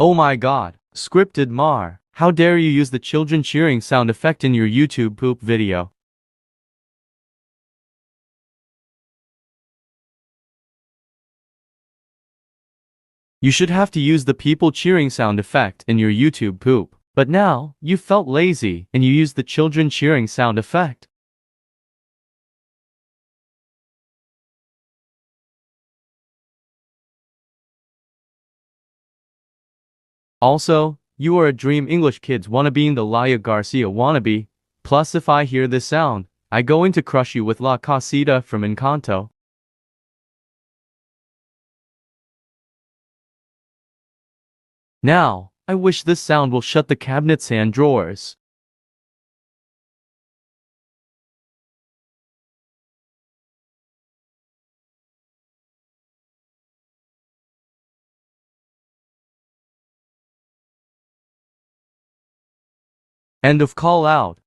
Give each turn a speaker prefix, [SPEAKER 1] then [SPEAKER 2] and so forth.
[SPEAKER 1] Oh my god, scripted Mar. How dare you use the children cheering sound effect in your YouTube poop video? You should have to use the people cheering sound effect in your YouTube poop. But now, you felt lazy and you used the children cheering sound effect. Also, you are a Dream English Kids wannabe and the Laia Garcia wannabe. Plus if I hear this sound, I going to crush you with La Casita from Encanto. Now, I wish this sound will shut the cabinets and drawers. End of call out.